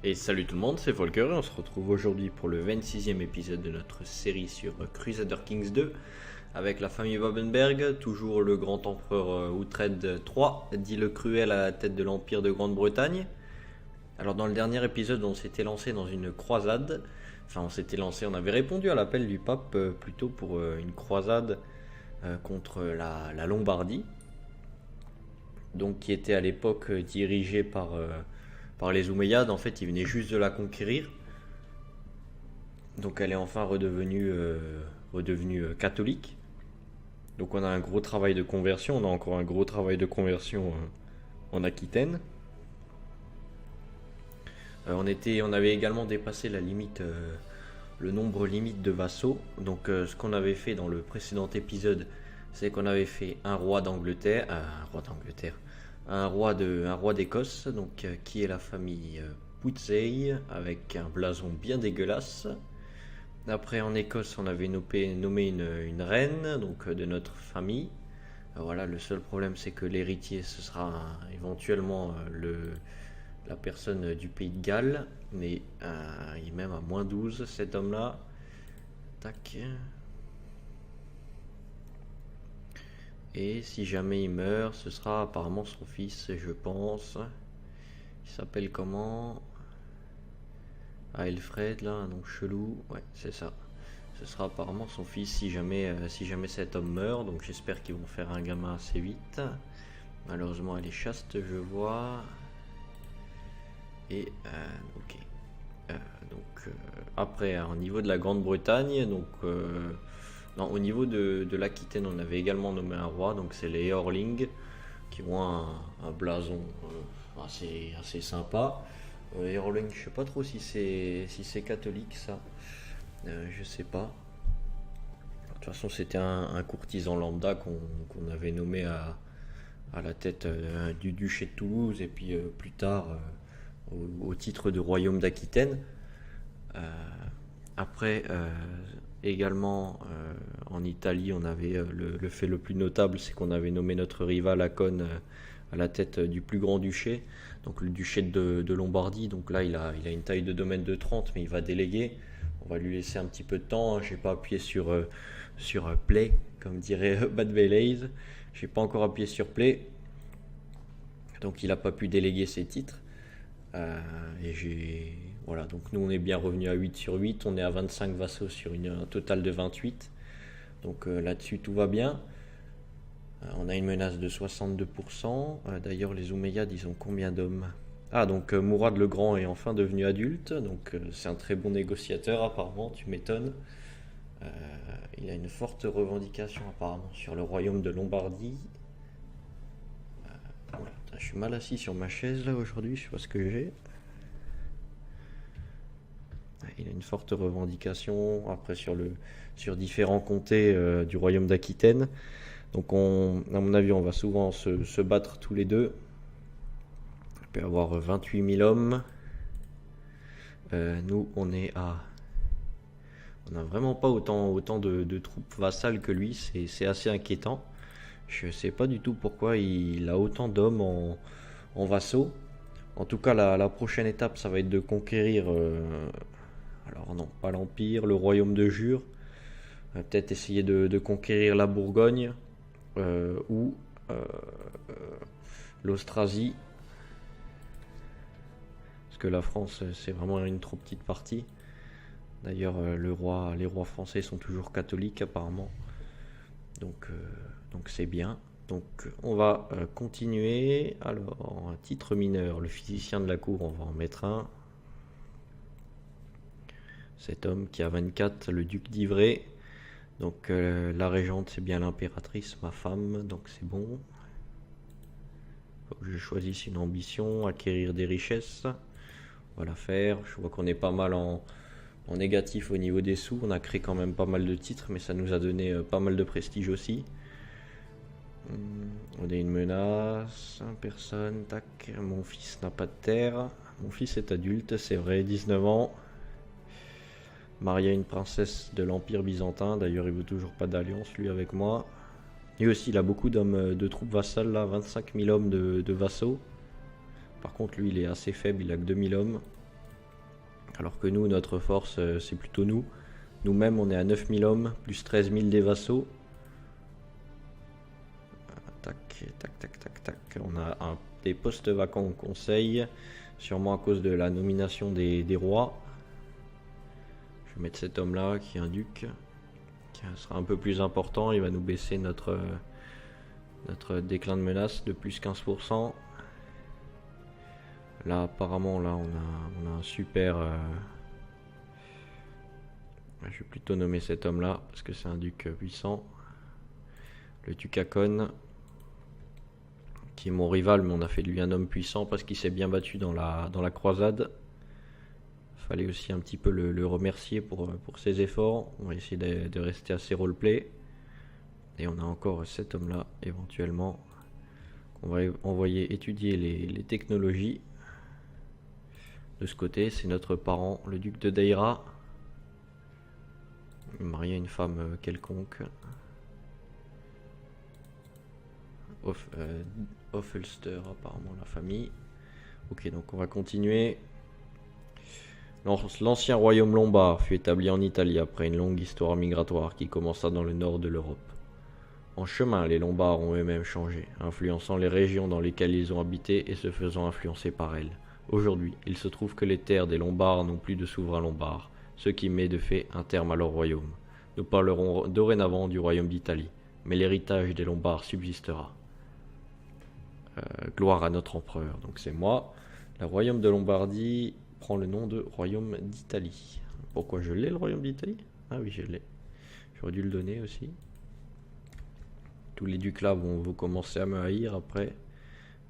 Et salut tout le monde, c'est Volker et on se retrouve aujourd'hui pour le 26e épisode de notre série sur Crusader Kings 2 avec la famille Babenberg, toujours le grand empereur Uhtred III, dit le Cruel à la tête de l'Empire de Grande-Bretagne. Alors dans le dernier épisode on s'était lancé dans une croisade, on avait répondu à l'appel du pape plutôt pour une croisade contre la Lombardie, donc qui était à l'époque dirigée par les Omeyyades. En fait, ils venaient juste de la conquérir. Donc elle est enfin redevenue catholique. Donc on a un gros travail de conversion. On a encore un gros travail de conversion en Aquitaine. On avait également dépassé la limite, le nombre limite de vassaux. Donc ce qu'on avait fait dans le précédent épisode, c'est qu'on avait fait un roi d'Angleterre, un roi d'Écosse, donc qui est la famille Pudsey, avec un blason bien dégueulasse. Après en Écosse, on avait nommé une reine, donc de notre famille. Voilà, le seul problème c'est que l'héritier ce sera éventuellement la personne du pays de Galles, mais il est même à -12 cet homme-là. Tac. Et si jamais il meurt, ce sera apparemment son fils, je pense. Il s'appelle comment? Ah, Elfred, là, un nom chelou. Ouais, c'est ça. Ce sera apparemment son fils si jamais cet homme meurt. Donc j'espère qu'ils vont faire un gamin assez vite. Malheureusement, elle est chaste, je vois. Et ok. Après, au niveau de la Grande-Bretagne, non, au niveau de l'Aquitaine, on avait également nommé un roi. Donc c'est les Eorling qui ont un blason assez sympa. Eorling, je sais pas trop si c'est catholique ça. Je sais pas. De toute façon, c'était un courtisan lambda qu'on avait nommé à la tête du duché de Toulouse et puis plus tard au titre de royaume d'Aquitaine. Après, également en Italie, on avait le fait le plus notable, c'est qu'on avait nommé notre rival Acon à la tête du plus grand duché, donc le duché de Lombardie. Donc là, il a une taille de domaine de 30, mais il va déléguer. On va lui laisser un petit peu de temps. J'ai pas appuyé sur play, comme dirait Bad Belays. J'ai pas encore appuyé sur play, donc il n'a pas pu déléguer ses titres. Voilà, donc nous on est bien revenu à 8 sur 8, on est à 25 vassaux sur un total de 28. Donc là-dessus tout va bien. On a une menace de 62%. D'ailleurs les Omeyyades ils ont combien d'hommes? Ah, donc Mourad le Grand est enfin devenu adulte, donc c'est un très bon négociateur apparemment, tu m'étonnes. Il a une forte revendication apparemment sur le royaume de Lombardie. Je suis mal assis sur ma chaise là aujourd'hui, je sais pas ce que j'ai. Il a une forte revendication après sur différents comtés du royaume d'Aquitaine. Donc à mon avis on va souvent se battre tous les deux. Il peut y avoir 28 000 hommes. Nous on n'a vraiment pas autant de troupes vassales que lui, c'est assez inquiétant. Je sais pas du tout pourquoi il a autant d'hommes en vassaux. En tout cas, la prochaine étape, ça va être de conquérir. Alors non, pas l'Empire, le royaume de Jure. Peut-être essayer de conquérir la Bourgogne ou l'Austrasie. Parce que la France, c'est vraiment une trop petite partie. D'ailleurs, les rois français sont toujours catholiques apparemment. Donc c'est bien. Donc on va continuer. Alors, titre mineur, le physicien de la cour, on va en mettre un. Cet homme qui a 24, le duc d'Ivray. Donc la régente, c'est bien l'impératrice, ma femme, donc c'est bon. Faut que je choisisse une ambition, acquérir des richesses. On va la faire. Je vois qu'on est pas mal en négatif au niveau des sous. On a créé quand même pas mal de titres, mais ça nous a donné pas mal de prestige aussi. On a une menace, personne, tac. Mon fils n'a pas de terre. Mon fils est adulte, c'est vrai, 19 ans. Marié à une princesse de l'Empire byzantin. D'ailleurs, il veut toujours pas d'alliance, lui, avec moi. Et aussi, il a beaucoup d'hommes, de troupes vassales, là, 25 000 hommes de vassaux. Par contre, lui, il est assez faible, il a que 2000 hommes. Alors que nous, notre force, c'est plutôt nous. Nous-mêmes, on est à 9000 hommes, plus 13 000 des vassaux. Tac, tac, tac, tac, tac. On a des postes vacants au conseil, sûrement à cause de la nomination des rois. Je vais mettre cet homme-là, qui est un duc, qui sera un peu plus important. Il va nous baisser notre déclin de menace de plus 15%. Là, apparemment, là, on a un super... Je vais plutôt nommer cet homme-là, parce que c'est un duc puissant. Le duc Hakon, qui est mon rival, mais on a fait de lui un homme puissant parce qu'il s'est bien battu dans la croisade. Fallait aussi un petit peu le remercier pour ses efforts. On va essayer de rester assez roleplay. Et on a encore cet homme-là, éventuellement. On va envoyer étudier les technologies. De ce côté, c'est notre parent, le duc de Deira. Marié à une femme quelconque. Ulster, apparemment la famille. Ok, donc on va continuer. L'ancien royaume lombard fut établi en Italie après une longue histoire migratoire qui commença dans le nord de l'Europe. En chemin, les Lombards ont eux-mêmes changé, influençant les régions dans lesquelles ils ont habité et se faisant influencer par elles. Aujourd'hui, il se trouve que les terres des Lombards n'ont plus de souverain lombard, ce qui met de fait un terme à leur royaume. Nous parlerons dorénavant du royaume d'Italie, mais l'héritage des Lombards subsistera. Gloire à notre empereur, donc c'est moi. Le royaume de Lombardie prend le nom de royaume d'Italie. Pourquoi je l'ai, le royaume d'Italie? Ah oui, je l'ai. J'aurais dû le donner aussi. Tous les ducs là vont commencer à me haïr après.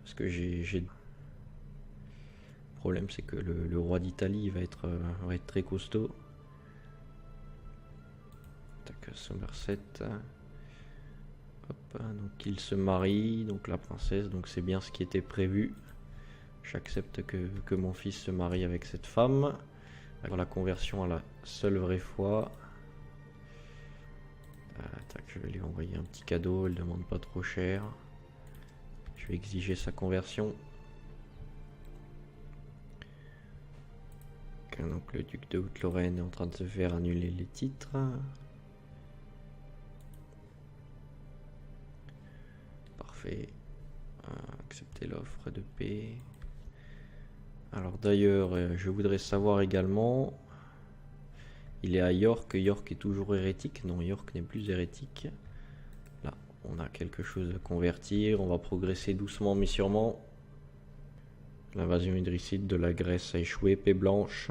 Parce que j'ai... Le problème c'est que le roi d'Italie va être très costaud. Tac, Somerset. Hop, donc il se marie, donc la princesse, donc c'est bien ce qui était prévu. J'accepte que mon fils se marie avec cette femme. Pour la conversion à la seule vraie foi. Tac, je vais lui envoyer un petit cadeau, elle demande pas trop cher. Je vais exiger sa conversion. Donc le duc de Haute-Lorraine est en train de se faire annuler les titres. Parfait. Accepter l'offre de paix. Alors d'ailleurs, je voudrais savoir également, il est à York, York est toujours hérétique, non, York n'est plus hérétique. Là, on a quelque chose à convertir, on va progresser doucement mais sûrement. L'invasion idrisside de la Grèce a échoué, paix blanche.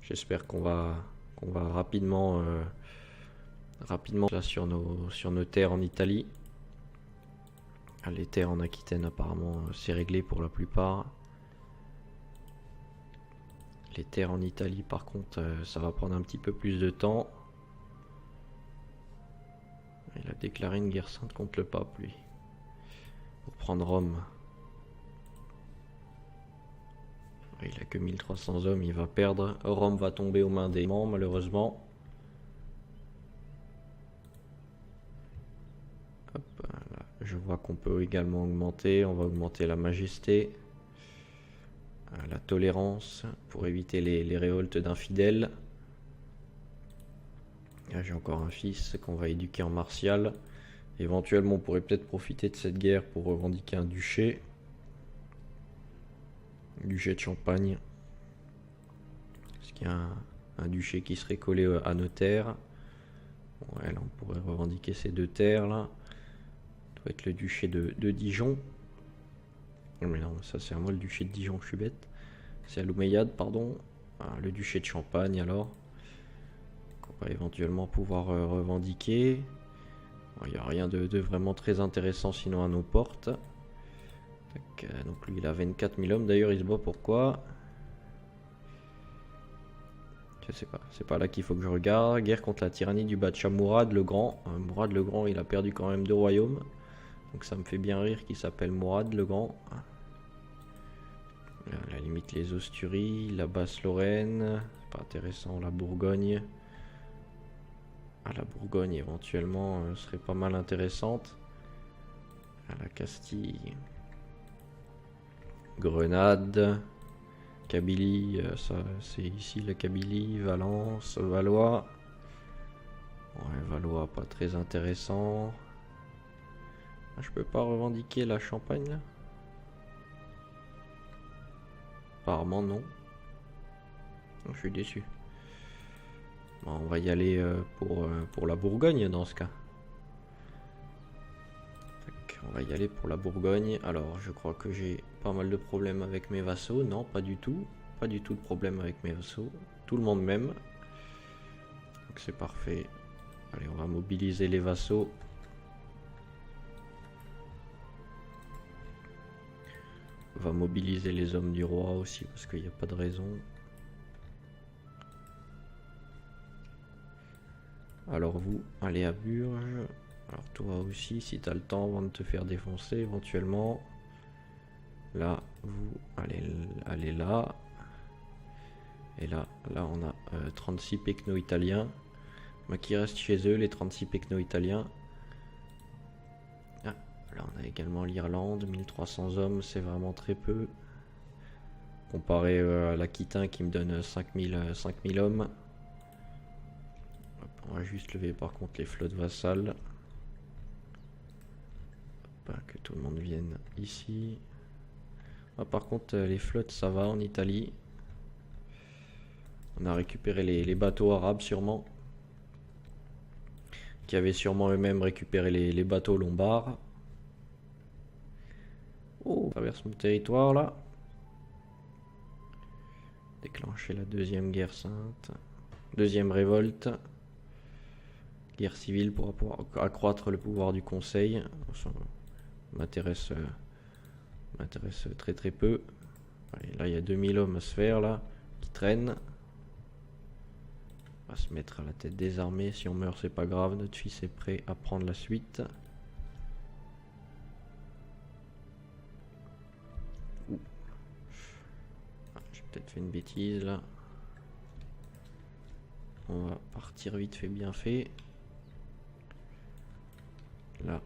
J'espère qu'on va rapidement là, sur nos terres en Italie. Les terres en Aquitaine apparemment c'est réglé pour la plupart. Les terres en Italie par contre ça va prendre un petit peu plus de temps. Il a déclaré une guerre sainte contre le pape lui. Pour prendre Rome. Il a que 1300 hommes, il va perdre. Rome va tomber aux mains des Allemands malheureusement. Hop, là, je vois qu'on peut également augmenter. On va augmenter la majesté. La tolérance pour éviter les révoltes d'infidèles. Là j'ai encore un fils qu'on va éduquer en martial. Éventuellement on pourrait peut-être profiter de cette guerre pour revendiquer un duché. Duché de Champagne. Est-ce qu'il y a un duché qui serait collé à nos terres? Ouais, là on pourrait revendiquer ces deux terres là. Ça doit être le duché de Dijon. Mais non, ça c'est à moi le duché de Dijon, je suis bête. C'est à l'Omeyyade, pardon. Le duché de Champagne alors. Qu'on va éventuellement pouvoir revendiquer. Il n'y a rien de vraiment très intéressant sinon à nos portes. Donc lui il a 24 000 hommes, d'ailleurs il se bat pourquoi? Je sais pas, c'est pas là qu'il faut que je regarde. Guerre contre la tyrannie du Bacha Mourad le Grand. Mourad le Grand il a perdu quand même 2 royaumes. Donc ça me fait bien rire qu'il s'appelle Mourad le Grand. À la limite les Osturies, la Basse-Lorraine, c'est pas intéressant, la Bourgogne. La Bourgogne éventuellement serait pas mal intéressante. La Castille. Grenade. Kabylie, ça c'est ici la Kabylie, Valence, Valois. Ouais, Valois pas très intéressant. Ah, je peux pas revendiquer la Champagne là? Apparemment non. Je suis déçu. Bon, on va y aller pour la Bourgogne dans ce cas. On va y aller pour la Bourgogne. Alors je crois que j'ai pas mal de problèmes avec mes vassaux. Non, pas du tout. Pas du tout de problème avec mes vassaux. Tout le monde m'aime. Donc c'est parfait. Allez, on va mobiliser les vassaux. On va mobiliser les hommes du roi aussi parce qu'il n'y a pas de raison. Alors vous, allez à Burges. Alors toi aussi, si tu as le temps avant de te faire défoncer éventuellement. Là, vous, allez là. Et là on a 36 pecnos italiens. Mais qui restent chez eux, les 36 pecnos italiens. Ah, là on a également l'Irlande, 1300 hommes, c'est vraiment très peu. Comparé à l'Aquitain qui me donne 5000 hommes. Hop, on va juste lever par contre les flottes vassales. Hop, que tout le monde vienne ici. Ah, par contre les flottes ça va en Italie. On a récupéré les bateaux arabes sûrement. Qui avaient sûrement eux-mêmes récupéré les bateaux lombards. Oh, on traverse mon territoire là. Déclencher la deuxième guerre sainte. Deuxième révolte. Guerre civile pour accroître le pouvoir du conseil. Ça m'intéresse très très peu. Allez, là il y a 2000 hommes à se faire là. Qui traînent. On va se mettre à la tête des armées. Si on meurt c'est pas grave. Notre fils est prêt à prendre la suite. J'ai peut-être fait une bêtise là. On va partir vite fait bien fait. Là.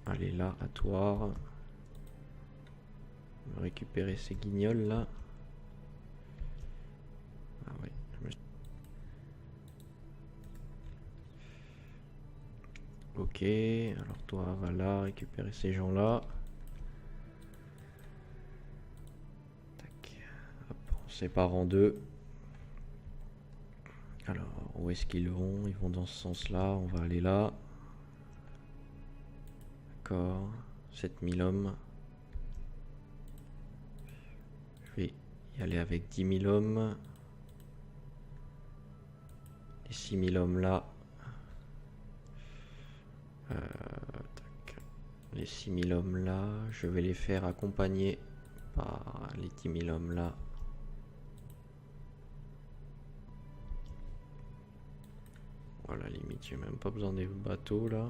Allez là, à Toire. On va récupérer ces guignols là. Ah ouais. Ok, alors toi va là récupérer ces gens là. Tac. Hop, on sépare en deux. Alors où est-ce qu'ils vont? Ils vont dans ce sens là, on va aller là. D'accord, 7000 hommes. Je vais y aller avec 10 000 hommes. Les 6000 hommes là. Tac. Les 6000 hommes là, je vais les faire accompagner par les 10 000 hommes là. Voilà, limite, j'ai même pas besoin des bateaux là.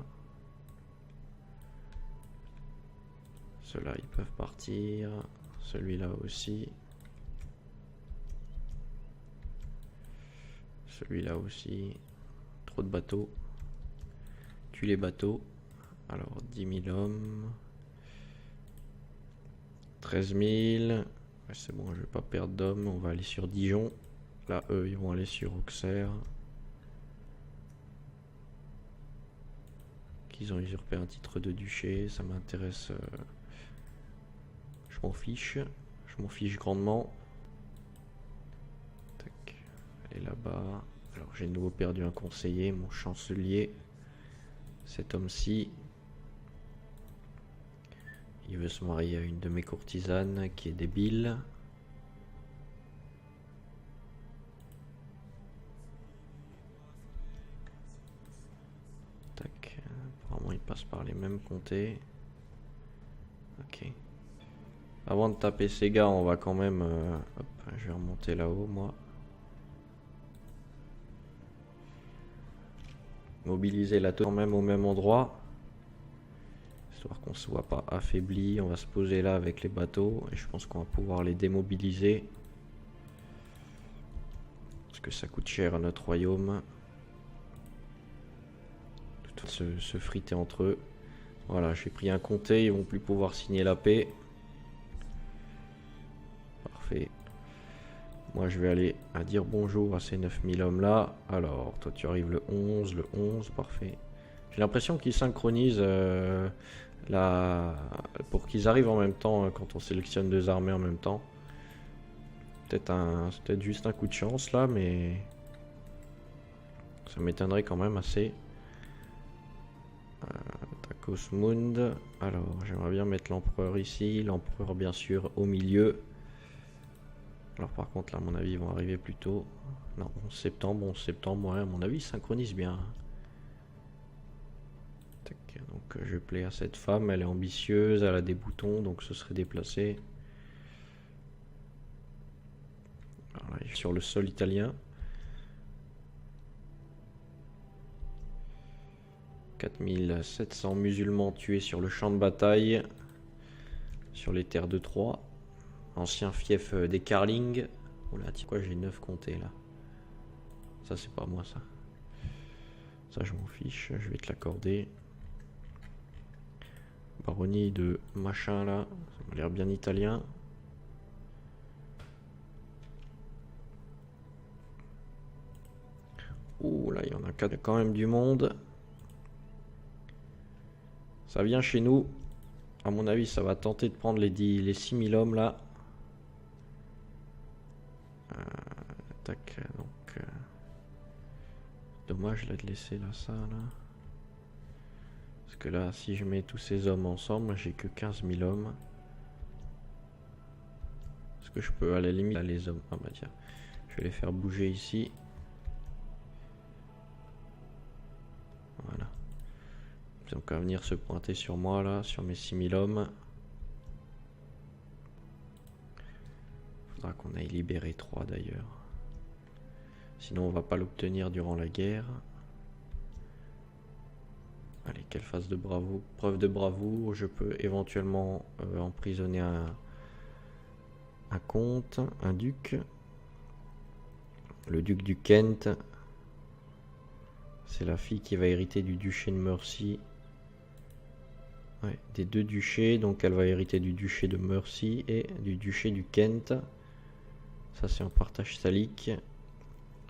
Ceux-là, ils peuvent partir. Celui-là aussi. Celui-là aussi. Trop de bateaux. Tue les bateaux. Alors, 10 000 hommes. 13 000. Ouais, c'est bon, je vais pas perdre d'hommes. On va aller sur Dijon. Là, eux, ils vont aller sur Auxerre. Qu'ils ont usurpé un titre de duché. Ça m'intéresse. Je m'en fiche. Je m'en fiche grandement. Tac. Allez là-bas. Alors, j'ai de nouveau perdu un conseiller, mon chancelier. Cet homme-ci. Il veut se marier à une de mes courtisanes qui est débile. Tac. Apparemment, il passe par les mêmes comtés. Ok. Avant de taper ces gars, on va quand même... hop, je vais remonter là-haut, moi. Mobiliser la tour quand même au même endroit. Histoire qu'on ne soit pas affaibli. On va se poser là avec les bateaux. Et je pense qu'on va pouvoir les démobiliser. Parce que ça coûte cher à notre royaume. Tout se friter entre eux. Voilà, j'ai pris un comté. Ils vont plus pouvoir signer la paix. Parfait. Moi je vais aller à dire bonjour à ces 9000 hommes là. Alors toi tu arrives le 11, parfait. J'ai l'impression qu'ils synchronisent pour qu'ils arrivent en même temps quand on sélectionne deux armées en même temps. C'est peut-être juste un coup de chance là, mais ça m'étonnerait quand même assez. Tacos Mund. Alors j'aimerais bien mettre l'empereur ici, l'empereur bien sûr au milieu. Alors par contre là à mon avis ils vont arriver plus tôt. Non, 11 septembre, ouais, à mon avis ils synchronisent bien. Tac, donc je plais à cette femme, elle est ambitieuse, elle a des boutons, donc ce serait déplacé. Alors là, sur le sol italien. 4700 musulmans tués sur le champ de bataille, sur les terres de Troie. Ancien fief des Carling. Oh là, tu quoi, j'ai 9 comtés là. Ça, c'est pas moi, ça. Ça, je m'en fiche, je vais te l'accorder. Baronnie de machin là, ça m'a l'air bien italien. Ouh là, il y en a quand même du monde. Ça vient chez nous. À mon avis, ça va tenter de prendre les 6000 hommes là. Tac, donc. Dommage là de laisser là ça là. Parce que là, si je mets tous ces hommes ensemble, j'ai que 15 000 hommes. Est-ce que je peux à la limite là, les hommes? Ah bah tiens, je vais les faire bouger ici. Voilà. Donc à venir se pointer sur moi là, sur mes 6000 hommes. Faudra qu'on aille libérer 3 d'ailleurs. Sinon on va pas l'obtenir durant la guerre. Allez, qu'elle fasse de bravoure. Preuve de bravoure, je peux éventuellement emprisonner un comte, un duc. Le duc du Kent. C'est la fille qui va hériter du duché de Mercie. Ouais, des deux duchés, donc elle va hériter du duché de Mercie et du duché du Kent. Ça c'est un partage salique.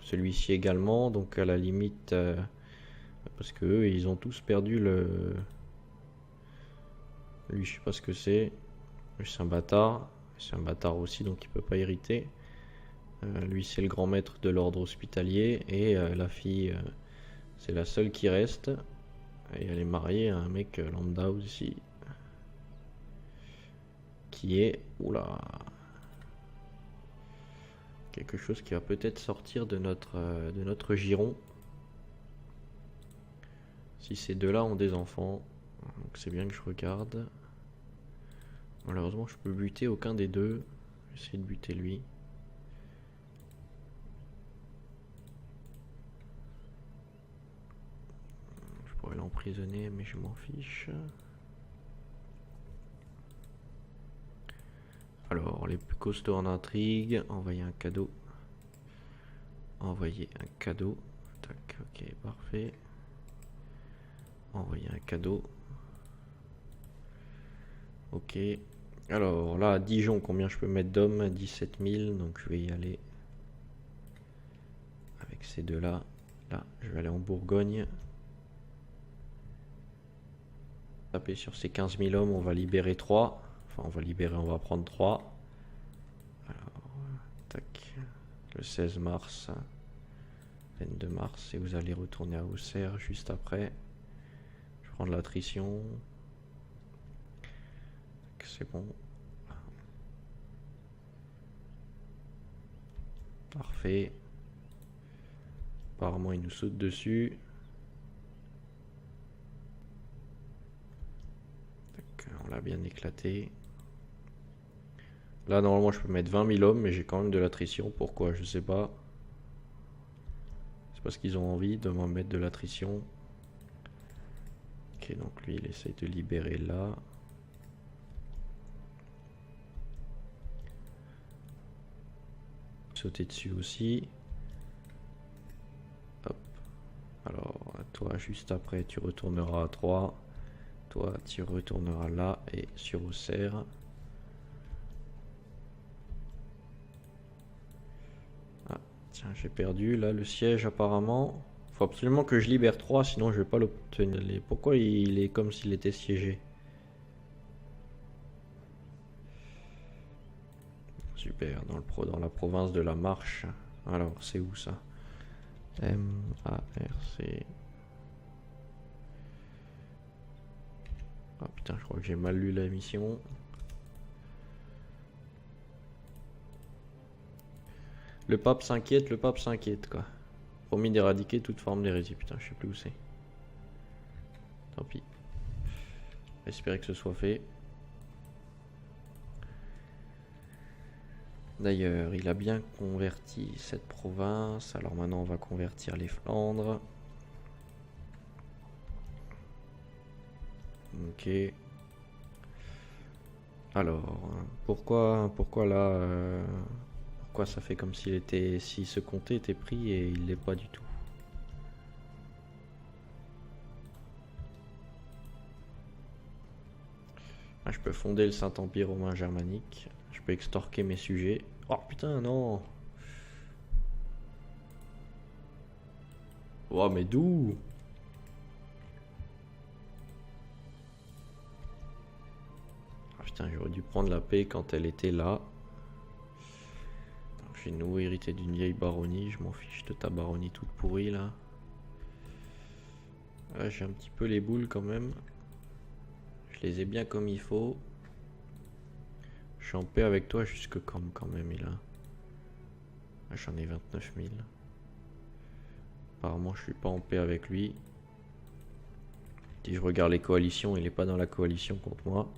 Celui-ci également, donc à la limite, parce que eux, ils ont tous perdu le... Lui je sais pas ce que c'est. C'est un bâtard. C'est un bâtard aussi, donc il peut pas hériter. Lui c'est le grand maître de l'ordre hospitalier et la fille c'est la seule qui reste. Et elle est mariée à un mec lambda aussi. Qui est... Oula. Quelque chose qui va peut-être sortir de notre giron. Si ces deux-là ont des enfants. Donc c'est bien que je regarde. Malheureusement je peux buter aucun des deux. Je vais essayer de buter lui. Je pourrais l'emprisonner mais je m'en fiche. Alors, les plus costauds en intrigue, envoyer un cadeau. Envoyer un cadeau. Tac, ok, parfait. Envoyer un cadeau. Ok. Alors, là, à Dijon, combien je peux mettre d'hommes? 17 000, donc je vais y aller. Avec ces deux-là. Là, je vais aller en Bourgogne. Taper sur ces 15 000 hommes, on va libérer 3. Enfin, on va prendre 3. Alors, tac. Le 16 mars, 22 mars, et vous allez retourner à Auxerre juste après. Je vais prendre l'attrition. C'est bon. Parfait. Apparemment, il nous saute dessus. Tac, on l'a bien éclaté. Là, normalement, je peux mettre 20 000 hommes, mais j'ai quand même de l'attrition. Pourquoi? Je sais pas. C'est parce qu'ils ont envie de m'en mettre de l'attrition. Ok, donc lui, il essaye de libérer là. Sauter dessus aussi. Hop. Alors, toi, juste après, tu retourneras à 3. Toi, tu retourneras là et sur Auxerre. Tiens, j'ai perdu là le siège apparemment. Faut absolument que je libère 3, sinon je vais pas l'obtenir. Pourquoi il est comme s'il était siégé? Super, dans la province de la Marche. Alors, c'est où ça? M-A-R-C. Ah putain, je crois que j'ai mal lu la mission. Le pape s'inquiète quoi. Promis d'éradiquer toute forme d'hérésie. Putain, je sais plus où c'est. Tant pis. J'espère que ce soit fait. D'ailleurs, il a bien converti cette province. Alors maintenant, on va convertir les Flandres. Ok. Alors, pourquoi là, pourquoi ça fait comme s'il était, si ce comté était pris et il l'est pas du tout. Ah, je peux fonder le Saint-Empire romain germanique. Je peux extorquer mes sujets. Oh putain, non. Oh, mais d'où? Ah putain, j'aurais dû prendre la paix quand elle était là. J'ai nouveau hérité d'une vieille baronnie. Je m'en fiche de ta baronnie toute pourrie là. Là, j'ai un petit peu les boules quand même. Je les ai bien comme il faut. Je suis en paix avec toi jusque quand même, il a. Ah, j'en ai 29 000. Apparemment, je suis pas en paix avec lui. Si je regarde les coalitions, il est pas dans la coalition contre moi.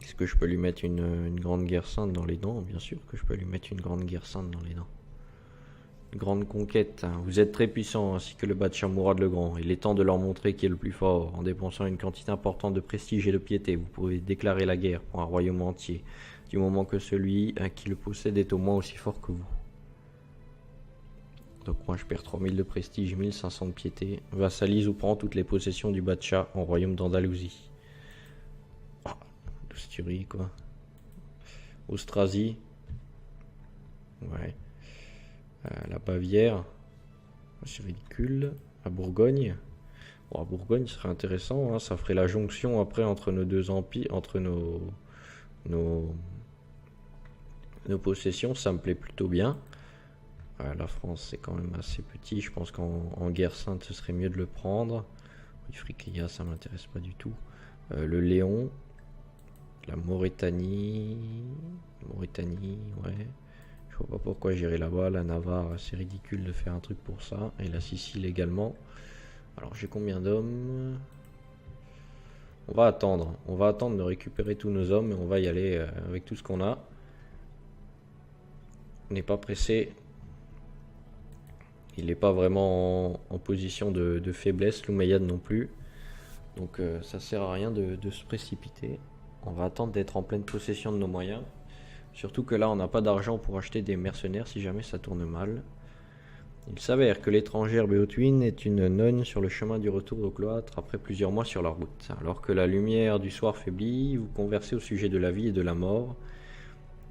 Est-ce que je peux lui mettre une grande guerre sainte dans les dents? Bien sûr que je peux lui mettre une grande guerre sainte dans les dents. Une grande conquête. Vous êtes très puissant, ainsi que le Bacha Mourad le Grand. Il est temps de leur montrer qui est le plus fort. En dépensant une quantité importante de prestige et de piété, vous pouvez déclarer la guerre pour un royaume entier, du moment que celui qui le possède est au moins aussi fort que vous. Donc moi je perds 3000 de prestige, 1500 de piété. Vassalise ou prend toutes les possessions du Bacha en royaume d'Andalousie. Oh, l'Asturie quoi. Austrasie. Ouais. La Bavière. C'est ridicule. La Bourgogne. Bon, la Bourgogne serait intéressant, hein. Ça ferait la jonction après entre nos deux empires, entre nos possessions, ça me plaît plutôt bien. La France c'est quand même assez petit, je pense qu'en guerre sainte ce serait mieux de le prendre. Ifriqiya ça m'intéresse pas du tout. Le Léon, la Mauritanie, ouais. Je vois pas pourquoi j'irai là-bas. La Navarre, c'est ridicule de faire un truc pour ça. Et la Sicile également. Alors j'ai combien d'hommes? On va attendre de récupérer tous nos hommes et on va y aller avec tout ce qu'on a. On n'est pas pressé. Il n'est pas vraiment en position de faiblesse, l'Omeyyade non plus. Donc ça sert à rien de se précipiter. On va attendre d'être en pleine possession de nos moyens. Surtout que là on n'a pas d'argent pour acheter des mercenaires si jamais ça tourne mal. Il s'avère que l'étrangère Béotwin est une nonne sur le chemin du retour au cloître après plusieurs mois sur la route. Alors que la lumière du soir faiblit, vous conversez au sujet de la vie et de la mort,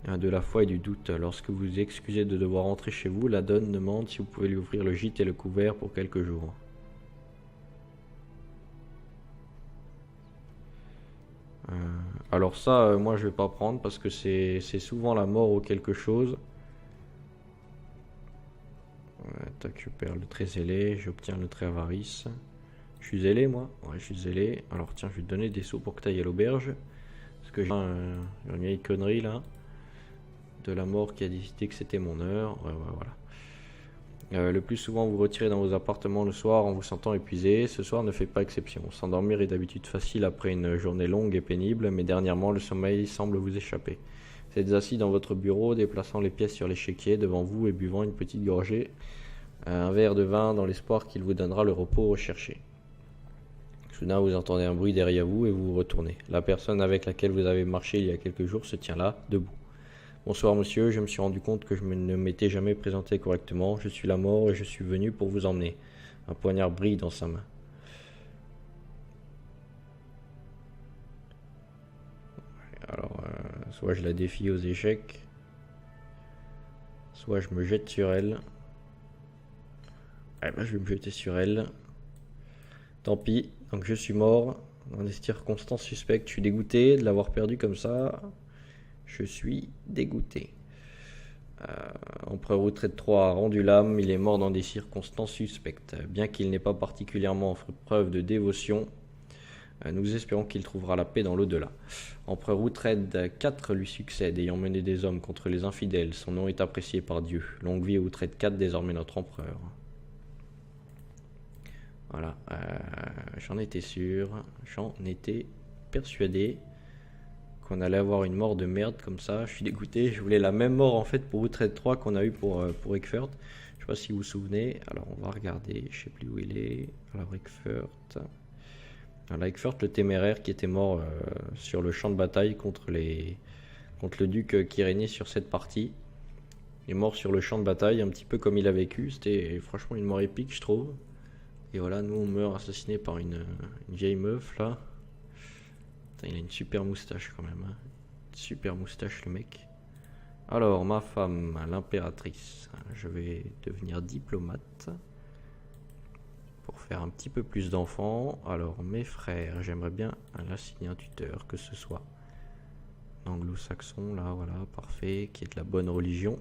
de la foi et du doute. Lorsque vous vous excusez de devoir rentrer chez vous, la donne demande si vous pouvez lui offrir le gîte et le couvert pour quelques jours. Alors ça, moi je vais pas prendre parce que c'est souvent la mort ou quelque chose. Tac, je perds le trait zélé, j'obtiens le trait avarice. Je suis zélé moi? Ouais, je suis zélé. Alors tiens, je vais te donner des sous pour que tu ailles à l'auberge. Parce que j'ai une vieille connerie là. De la mort qui a décidé que c'était mon heure. Ouais, voilà. Le plus souvent, vous retirez dans vos appartements le soir en vous sentant épuisé. Ce soir ne fait pas exception. S'endormir est d'habitude facile après une journée longue et pénible, mais dernièrement, le sommeil semble vous échapper. Vous êtes assis dans votre bureau, déplaçant les pièces sur l'échiquier devant vous et buvant une petite gorgée, un verre de vin dans l'espoir qu'il vous donnera le repos recherché. Soudain, vous entendez un bruit derrière vous et vous vous retournez. La personne avec laquelle vous avez marché il y a quelques jours se tient là, debout. Bonsoir monsieur, je me suis rendu compte que je ne m'étais jamais présenté correctement. Je suis la mort et je suis venu pour vous emmener. Un poignard brille dans sa main. Alors, Soit je la défie aux échecs, soit je me jette sur elle. Eh ben, je vais me jeter sur elle. Tant pis, donc je suis mort. Dans des circonstances suspectes, je suis dégoûté de l'avoir perdu comme ça. Je suis dégoûté. Empereur Uhtred III a rendu l'âme, il est mort dans des circonstances suspectes. Bien qu'il n'ait pas particulièrement fait preuve de dévotion, nous espérons qu'il trouvera la paix dans l'au-delà. Empereur Uhtred IV lui succède, ayant mené des hommes contre les infidèles. Son nom est apprécié par Dieu. Longue vie à Uhtred IV, désormais notre empereur. Voilà, j'en étais sûr, j'en étais persuadé qu'on allait avoir une mort de merde comme ça. Je suis dégoûté, je voulais la même mort en fait pour Uhtred III qu'on a eu pour Eckfurt. Je sais pas si vous vous souvenez. Alors on va regarder, je sais plus où il est. Alors Eckfurt. Alors Eckfurt le téméraire qui était mort sur le champ de bataille contre le duc qui régnait sur cette partie. Il est mort sur le champ de bataille, un petit peu comme il a vécu. C'était franchement une mort épique je trouve. Et voilà, nous on meurt assassiné par une vieille meuf là. Putain, il a une super moustache quand même. Hein. Super moustache le mec. Alors, ma femme, l'impératrice. Je vais devenir diplomate. Pour faire un petit peu plus d'enfants. Alors, mes frères, j'aimerais bien assigner un tuteur, que ce soit anglo-saxon, là, voilà, parfait, qui est de la bonne religion.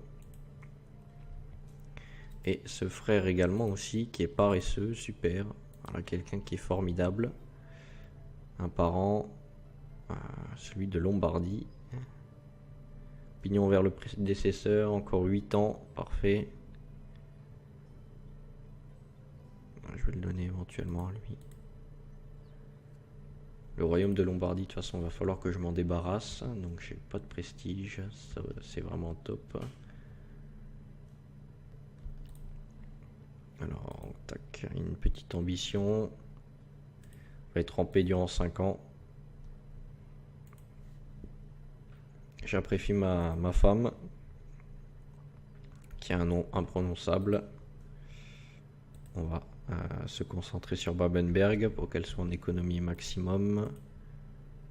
Et ce frère également aussi, qui est paresseux, super. Voilà, quelqu'un qui est formidable. Un parent... celui de Lombardie. Pignon vers le prédécesseur, encore 8 ans, parfait. Je vais le donner éventuellement à lui. Le royaume de Lombardie, de toute façon, il va falloir que je m'en débarrasse. Donc j'ai pas de prestige, c'est vraiment top. Alors, tac, une petite ambition. On va être en paix durant 5 ans. J'apprécie ma femme, qui a un nom imprononçable. On va se concentrer sur Babenberg pour qu'elle soit en économie maximum.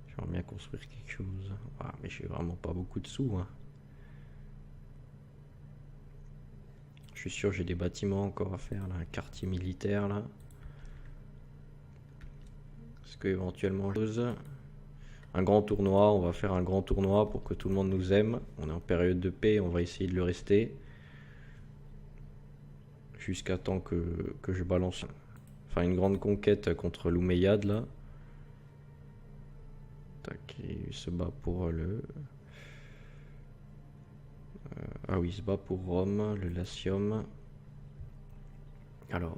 J'aimerais bien construire quelque chose. Ah, mais j'ai vraiment pas beaucoup de sous. Hein. Je suis sûr j'ai des bâtiments encore à faire, là, un quartier militaire là. Est-ce que éventuellement un grand tournoi, on va faire un grand tournoi pour que tout le monde nous aime. On est en période de paix, on va essayer de le rester. Jusqu'à temps que je balance une grande conquête contre l'Omeyyade là. Tac, il se bat pour ah oui, il se bat pour Rome, le Latium. Alors,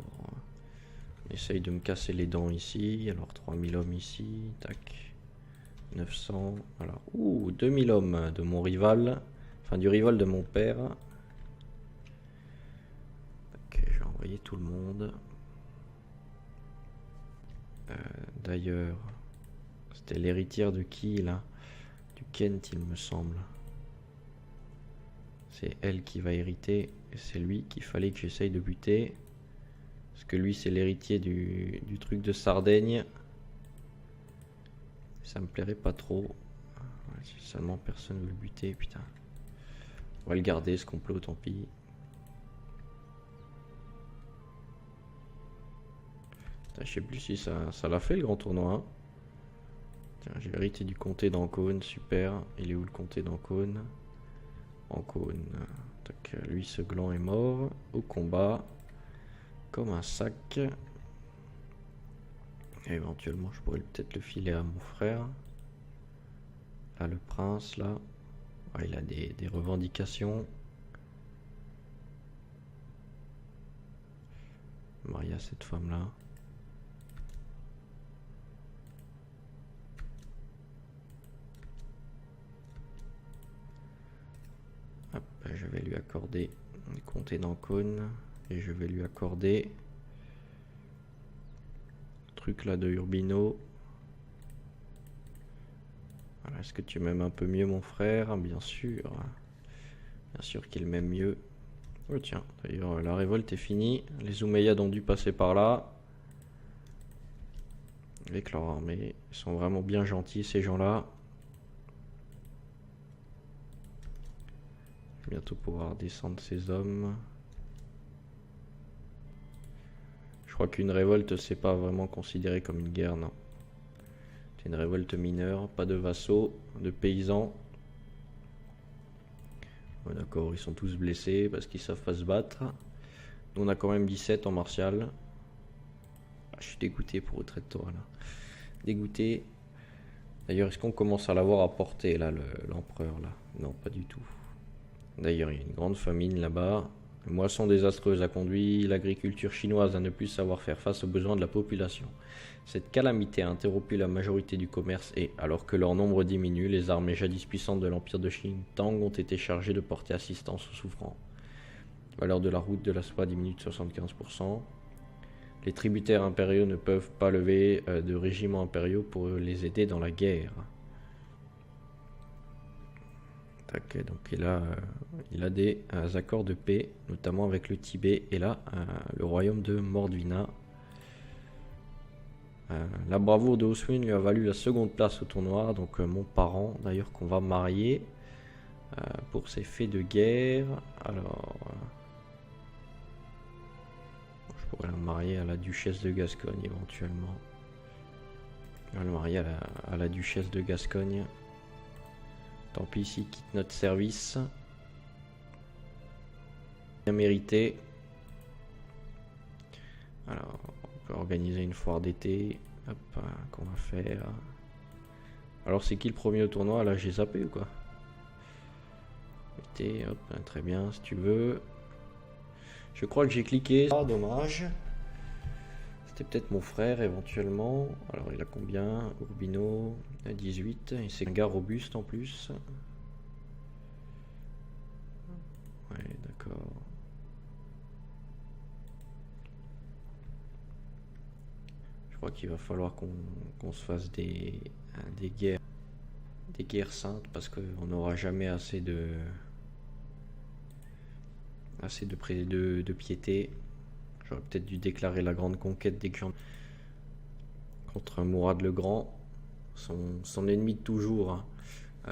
on essaye de me casser les dents ici. Alors 3000 hommes ici, tac. 900, alors, 2000 hommes de mon rival, enfin du rival de mon père. Ok, je vais envoyer tout le monde. D'ailleurs, c'était l'héritière de qui là? Du Kent, il me semble. C'est elle qui va hériter, et c'est lui qu'il fallait que j'essaye de buter. Parce que lui, c'est l'héritier du truc de Sardaigne. Ça me plairait pas trop. Si seulement personne veut le buter, putain. On va le garder ce complot, tant pis. Putain, je sais plus si ça l'a fait le grand tournoi. Hein. Tiens, j'ai hérité du comté d'Ancône, super. Il est où le comté d'Ancône? Ancône. Tac, lui, ce gland est mort. Au combat. Comme un sac. Et éventuellement, je pourrais peut-être le filer à mon frère. Là, le prince, là. Ah, il a des revendications. Marié à cette femme-là. Hop, je vais lui accorder le comté d'Ancône. Et je vais lui accorder... truc là de Urbino. Alors, est-ce que tu m'aimes un peu mieux mon frère? Bien sûr. Bien sûr qu'il m'aime mieux. Oh tiens, d'ailleurs la révolte est finie. Les Omeyyades ont dû passer par là. Avec leur armée. Ils sont vraiment bien gentils ces gens-là. bientôt pouvoir descendre ses hommes. Je crois qu'une révolte, c'est pas vraiment considéré comme une guerre, non. C'est une révolte mineure, pas de vassaux, de paysans. Ouais, d'accord, ils sont tous blessés parce qu'ils savent pas se battre. Nous, on a quand même 17 en martial. Ah, je suis dégoûté pour retraite toi là. Dégoûté. D'ailleurs, est-ce qu'on commence à l'avoir à portée là, l'empereur là? Non, pas du tout. D'ailleurs, il y a une grande famine là-bas. Une moisson désastreuse a conduit l'agriculture chinoise à ne plus savoir faire face aux besoins de la population. Cette calamité a interrompu la majorité du commerce et, alors que leur nombre diminue, les armées jadis puissantes de l'empire de Qing-Tang ont été chargées de porter assistance aux souffrants. La valeur de la route de la soie diminue de 75%. Les tributaires impériaux ne peuvent pas lever de régiments impériaux pour les aider dans la guerre. Ok, donc il a des accords de paix, notamment avec le Tibet et là, le royaume de Mordvina. La bravoure de Oswin lui a valu la seconde place au tournoi, donc mon parent d'ailleurs qu'on va marier pour ses faits de guerre. Alors, je pourrais la marier à la duchesse de Gascogne éventuellement. Je vais le marier à la duchesse de Gascogne. Tant pis s'il quitte notre service. Bien mérité. Alors, on peut organiser une foire d'été. Hop, qu'on va faire. Alors, c'est qui le premier au tournoi? Là, j'ai zappé ou quoi? Été, hop, très bien, si tu veux. Je crois que j'ai cliqué. Ah, dommage. C'était peut-être mon frère éventuellement. Alors, il a combien? Urbino, il a 18. Et c'est un gars robuste en plus. Ouais, d'accord. Je crois qu'il va falloir qu'on se fasse des guerres saintes parce qu'on n'aura jamais assez de piété. J'aurais peut-être dû déclarer la grande conquête dès que j'en contre Mourad le Grand, son ennemi de toujours. Hein.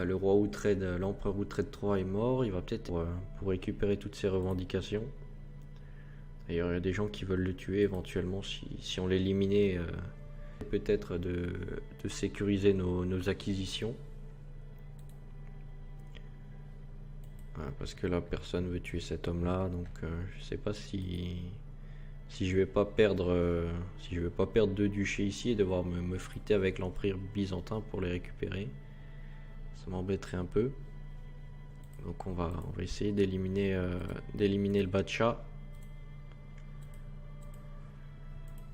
Le roi Oughtred, l'empereur Oughtred III est mort. Il va peut-être pour récupérer toutes ses revendications. D'ailleurs, il y a des gens qui veulent le tuer éventuellement si on l'éliminait. Peut-être de sécuriser nos acquisitions. Parce que là, personne veut tuer cet homme-là. Donc, je sais pas si je vais pas perdre deux duchés ici et devoir me friter avec l'empire byzantin pour les récupérer. Ça m'embêterait un peu. Donc on va essayer d'éliminer le Batcha.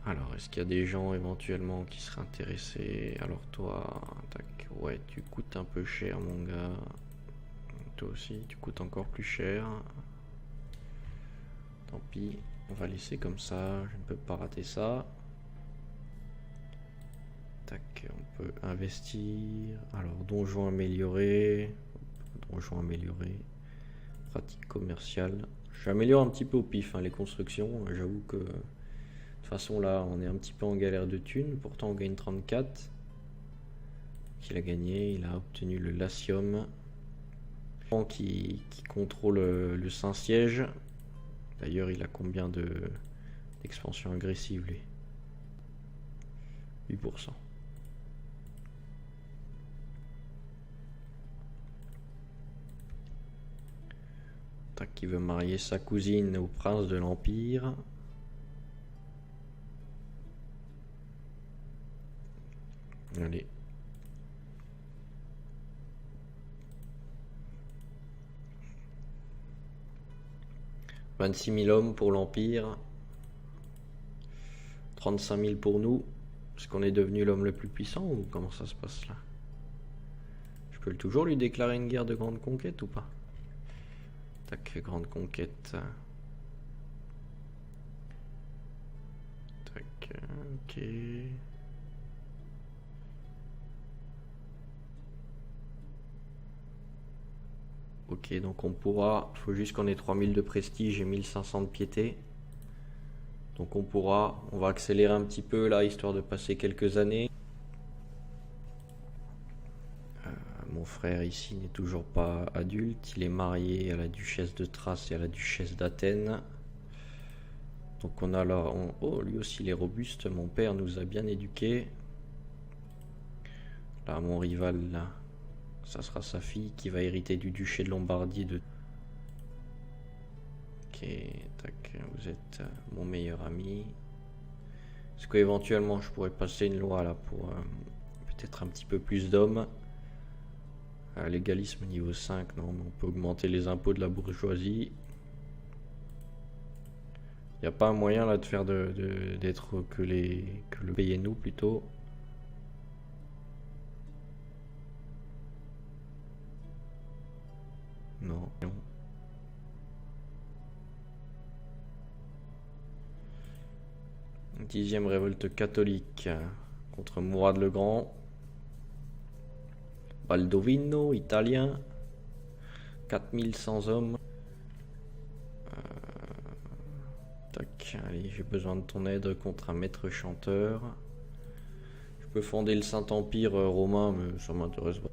Alors, est-ce qu'il y a des gens éventuellement qui seraient intéressés? Alors toi, tac, ouais, tu coûtes un peu cher mon gars. Toi aussi, tu coûtes encore plus cher. Tant pis, on va laisser comme ça, je ne peux pas rater ça. Tac, on peut investir. Alors, donjon amélioré. Pratique commerciale. J'améliore un petit peu au pif les constructions. J'avoue que de toute façon là, on est un petit peu en galère de thunes. Pourtant, on gagne 34. Il a gagné, il a obtenu le Latium. Qui contrôle le Saint-Siège. D'ailleurs, il a combien d'expansion agressive lui? 8%. Tac, qui veut marier sa cousine au prince de l'Empire. Allez. « 26 000 hommes pour l'Empire. 35 000 pour nous. Est-ce qu'on est devenu l'homme le plus puissant ou comment ça se passe là? Je peux toujours lui déclarer une guerre de grande conquête ou pas? Tac, grande conquête. Tac, ok. Ok, donc on pourra, il faut juste qu'on ait 3000 de prestige et 1500 de piété. Donc on va accélérer un petit peu là, histoire de passer quelques années. Mon frère frère ici n'est toujours pas adulte. Il est marié à la duchesse de Thrace et à la duchesse d'Athènes. Donc on a là... Oh, lui aussi il est robuste. Mon père nous a bien éduqués. Là, mon rival, là, ça sera sa fille qui va hériter du duché de Lombardie de... Ok, tac, vous êtes mon meilleur ami. Est-ce qu'éventuellement je pourrais passer une loi là pour peut-être un petit peu plus d'hommes? Légalisme niveau 5, non, mais on peut augmenter les impôts de la bourgeoisie. Il n'y a pas un moyen là de faire d'être que le payer nous plutôt. Non. 10e révolte catholique contre Mourad le Grand. Baldovino, italien. 4100 hommes. Tac, allez, j'ai besoin de ton aide contre un maître chanteur. Je peux fonder le Saint-Empire romain, mais ça m'intéresse pas.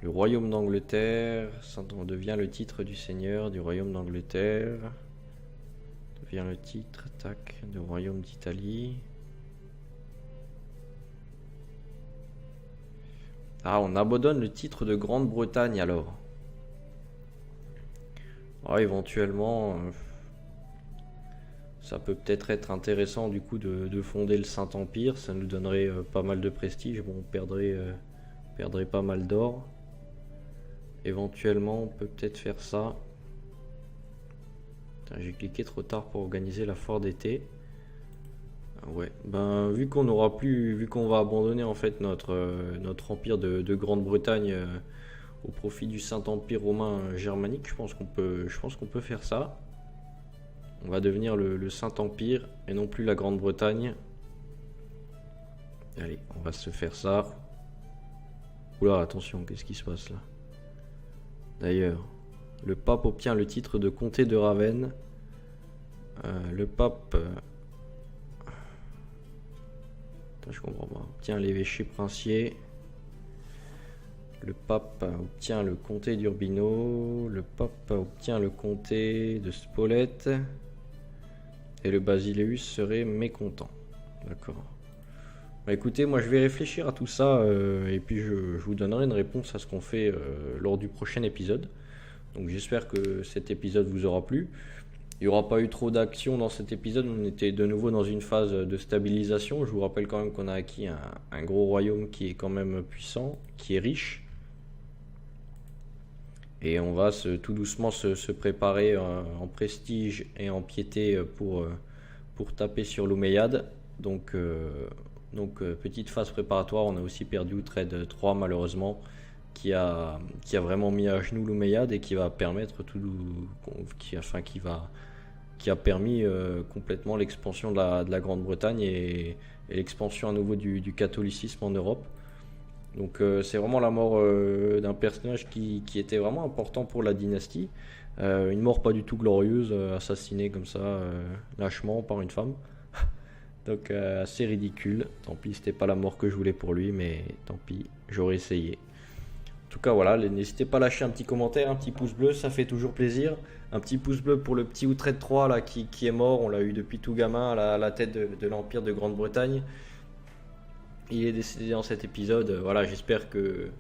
Le royaume d'Angleterre, ça devient le titre du seigneur du royaume d'Angleterre. Devient le titre, tac, du royaume d'Italie. Ah, on abandonne le titre de Grande-Bretagne alors. Ah, éventuellement, ça peut peut-être être intéressant du coup de fonder le Saint-Empire. Ça nous donnerait pas mal de prestige. Bon, on perdrait pas mal d'or. Éventuellement, on peut peut-être faire ça. J'ai cliqué trop tard pour organiser la foire d'été. Ouais, ben vu qu'on va abandonner en fait notre empire de Grande-Bretagne au profit du Saint-Empire romain germanique, je pense qu'on peut faire ça. On va devenir le Saint-Empire et non plus la Grande-Bretagne. Allez, on va se faire ça. Oula, attention, qu'est-ce qui se passe là? D'ailleurs, le pape obtient le titre de comté de Ravenne. Le pape... Attends, je comprends pas. Obtient l'évêché princier. Le pape obtient le comté d'Urbino. Le pape obtient le comté de Spolète. Et le basileus serait mécontent. D'accord. Bah écoutez, moi je vais réfléchir à tout ça et puis je vous donnerai une réponse à ce qu'on fait lors du prochain épisode. Donc j'espère que cet épisode vous aura plu. Il n'y aura pas eu trop d'action dans cet épisode, on était de nouveau dans une phase de stabilisation. Je vous rappelle quand même qu'on a acquis un gros royaume qui est quand même puissant, qui est riche. Et on va tout doucement se préparer en prestige et en piété pour taper sur l'Omeyyade. Donc petite phase préparatoire, on a aussi perdu Outrade 3 malheureusement, qui a vraiment mis à genoux l'Omeyyade et qui va permettre qui a permis complètement l'expansion de la Grande-Bretagne et l'expansion à nouveau du catholicisme en Europe. Donc c'est vraiment la mort d'un personnage qui était vraiment important pour la dynastie. Une mort pas du tout glorieuse, assassiné comme ça lâchement par une femme. Donc assez ridicule. Tant pis, c'était pas la mort que je voulais pour lui, mais tant pis, j'aurais essayé. En tout cas voilà, n'hésitez pas à lâcher un petit commentaire, un petit pouce bleu, ça fait toujours plaisir. Un petit pouce bleu pour le petit Outrade 3 là, qui est mort, on l'a eu depuis tout gamin à la tête de l'Empire de Grande-Bretagne. Il est décédé dans cet épisode, voilà, j'espère qu'il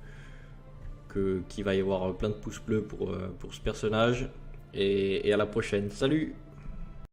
va y avoir plein de pouces bleus pour ce personnage. Et à la prochaine, salut!